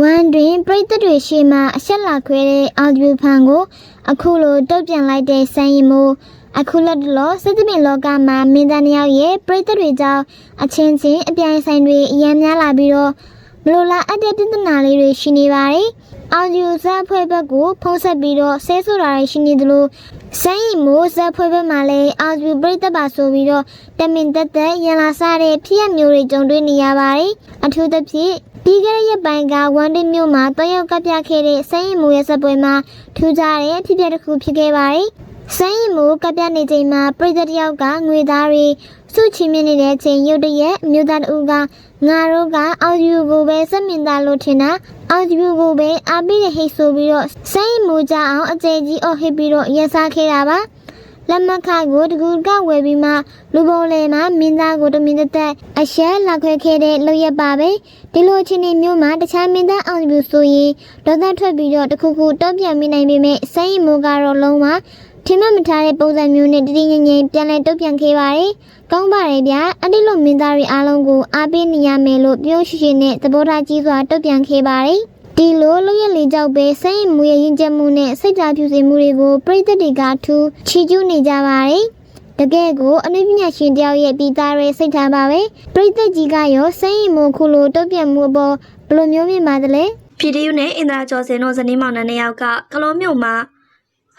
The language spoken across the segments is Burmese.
ဝန်တွင်ပရိသတ်တွေရှေ့မှာအဆက်လာခွဲတဲ့အော်ဒီယိုဖန်ကိုအခုလိုတုတ်ပြန်လိုက်တဲ့စမ်းရင်မို့အခုလက်တလောစစ်တပင်လောကမှာမင်းသားနှစ်ယောက်ရဲ့ပရိသတ်တွေကြောင့်အချင်းချင်းအပြိုင်ဆိုင်တွေအများများလာပြီးတော့မလိုလားအပ်တဲ့ပြဿနာလေးတွေရှိနေပါတယ်။အော်ဒီယိုဇက်ဖွဲ့ဘက်ကိုဖုံးဆက်ပြီးတော့ဆဲဆိုတာတွေရှိနေသလိုစမ်းရင်မို့ဇက်ဖွဲ့ဘက်မှာလည်းအော်ဒီယိုပရိသတ်ပါဆိုပြီးတော့တမင်တက်တက်ရန်လာစားတဲ့ဖြစ်ရမျိုးတွေကြုံတွေ့နေရပါတယ်။အထူးသဖြင့်ပြီးခဲ့တဲ့ရက်ပိုင်းကဝန်ဒေမျိုးမှာတရောက်ကပြခဲ့တဲ့စမ်းရင်မို့ရဲ့ဇက်ပွဲမှာထူးခြားတဲ့ဖြစ်ပျက်တစ်ခုဖြစ်ခဲ့ပါတယ်။စမ်းရင်မို့ကပြနေချိန်မှာပရိသတ်တယောက်ကငွေသားတွေစုချီမြင့်နေတဲ့ချိန်ရုတ်တရက်မြို့သားတူကငါတို့ကအော်ဒီယိုကိုပဲစက်မြင်သားလို့ထင်တာအော်ဒီယိုကိုပဲအားပေးတဲ့ဟိတ်ဆိုပြီးတော့စမ်းရင်မို့ကြအောင်အကျယ်ကြီးအော်ဟစ်ပြီးတော့ရန်စားခဲ့တာပါလက်မခကိုတကူကဝယ်ပြီးမှလူပုံလေမှာမင်းသားကိုတမင်တက်အရှက်လောက်ခွဲခဲ့တဲ့လောက်ရပါပဲဒီလိုချင်းနေမျိုးမှာတခြားမင်းသားအောင်ဘူးဆိုရင်ဒေါသထွက်ပြီးတော့တခုခုတော့ပြန်မိနိုင်ပေမဲ့စမ်းရင်မို့ကတော့လုံးဝထင်မှတ်မထားတဲ့ပုံစံမျိုးနဲ့တတိငငယ်ပြန်လဲတုတ်ပြန်ခဲ့ပါတယ်။ကောင်းပါတယ်ဗျာ။အဲ့ဒီလိုမင်းသားတွေအားလုံးကိုအားပေးနေရမယ်လို့ပြောရှိရှိနဲ့သဘောထားကြီးစွာတုတ်ပြန်ခဲ့ပါတယ်။ဒီလိုလူရလေးကြောက်ပဲစိတ်မူရဲ့ရင်ကျက်မှုနဲ့စိတ်ဓာတ်ဖြူစင်မှုတွေကိုပရိသတ်တွေကထူးချီကျူးနေကြပါတယ်။တကယ်ကိုအနုပညာရှင်တယောက်ရဲ့ပြီးသားရဲ့စိတ်ထားပါပဲ။ပရိသတ်ကြီးကရောစိတ်မှုခုလိုတုတ်ပြန်မှုအပေါ်ဘယ်လိုမျိုးမြင်ပါသလဲ။ PDU နဲ့အင်ဒရာကျော်စင်တို့ဇနီးမောင်နှံနှစ်ယောက်ကကလောမြို့မှာ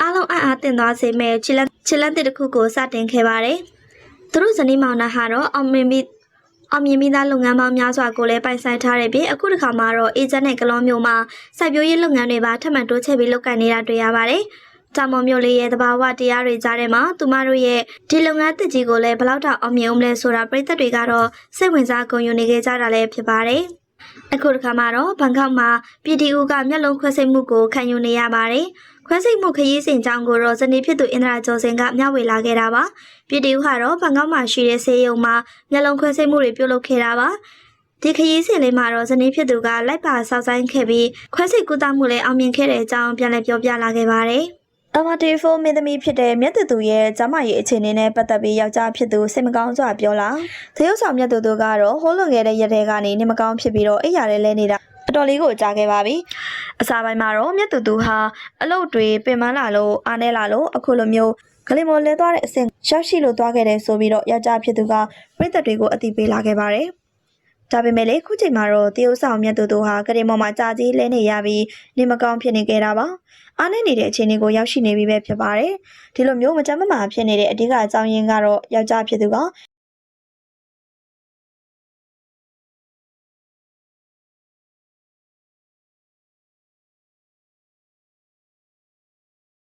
အားလုံးအားတင်သွားစေမဲ့ချီလန့်တစ်တစ်ခုကိုစတင်ခဲ့ပါတယ်။သူတို့ဇနီးမောင်နှံဟာတော့အောင်မြင်ပြီးသားလုပ်ငန်းပေါင်းများစွာကိုလည်းပိုင်ဆိုင်ထားတဲ့ပြီးအခုတစ်ခါမှာတော့အေဂျင့်နဲ့ကလောမြို့မှာစိုက်ပျိုးရေးလုပ်ငန်းတွေပါထပ်မံတိုးချဲ့ပြီးလုပ်ကိုင်နေတာတွေ့ရပါတယ်။တာမော်မြို့လေးရဲ့သဘာဝတရားတွေကြားထဲမှာသူမတို့ရဲ့ဒီလုပ်ငန်းတစ်ကြီးကိုလည်းဘလောက်တောင်အောင်မြင်အောင်လဲဆိုတာပြည်သက်တွေကတော့စိတ်ဝင်စားဂုဏ်ယူနေကြတာလည်းဖြစ်ပါတယ်။အခုတစ်ခါမှာတော့ဘန်ကောက်မှာ PDU ကမျက်လုံးခွဲစိတ်မှုကိုခံယူနေရပါတယ်။ခွဲစိတ်မှုခရီးစဉ်ကြောင်းကိုတော့ဇနီးဖြစ်သူအင်ဒရာကျော်စင်ကမျှဝေလာခဲ့တာပါ။ PDU ကတော့ဘန်ကောက်မှာရှိတဲ့ဆေးရုံမှာမျက်လုံးခွဲစိတ်မှုတွေပြုလုပ်ခဲ့တာပါ။ဒီခရီးစဉ်လေးမှာတော့ဇနီးဖြစ်သူကလိုက်ပါစောက်ဆိုင်ခဲ့ပြီးခွဲစိတ်ကုသမှုလည်းအောင်မြင်ခဲ့တဲ့အကြောင်းပြန်လည်ပြောပြလာခဲ့ပါတယ်။ MRT4 မင်းသမီးဖြစ်တဲ့မြတ်သူရဲ့ကျမရဲ့အခြေအနေနဲ့ပတ်သက်ပြီးယောက်ျားဖြစ်သူစိတ်မကောင်းစွာပြောလာသရုပ်ဆောင်မြတ်သူကတော့ဟိုးလွန်ခဲ့တဲ့ရက်ထဲကနေနေမကောင်းဖြစ်ပြီးတော့အိယာလဲနေတာအတော်လေးကိုကြားခဲ့ပါပြီအစာပိုင်းမှာတော့မြတ်သူဟာအလုပ်တွေပင်ပန်းလာလို့အားနေလာလို့အခုလိုမျိုးဂလီမော်လဲသွားတဲ့အဆင့်ရောက်ရှိလို့သွားခဲ့တယ်ဆိုပြီးတော့ယောက်ျားဖြစ်သူကပြည်သက်တွေကိုအတိပေးလာခဲ့ပါတယ်ဒါပေမဲ့လေခုချိန်မှာတော့တရုတ်ဆောင်မြတ်သူဟာကလေးမော်မှာကြာကြီးလဲနေရပြီးနေမကောင်းဖြစ်နေကြတာပါအားနေနေတဲ့အခြေအနေကိုရောက်ရှိနေပြီပဲဖြစ်ပါတယ်ဒီလိုမျိုးမကြမ်းမမာဖြစ်နေတဲ့အဓိကအကြောင်းရင်းကတော့ယောက်ျားဖြစ်သူက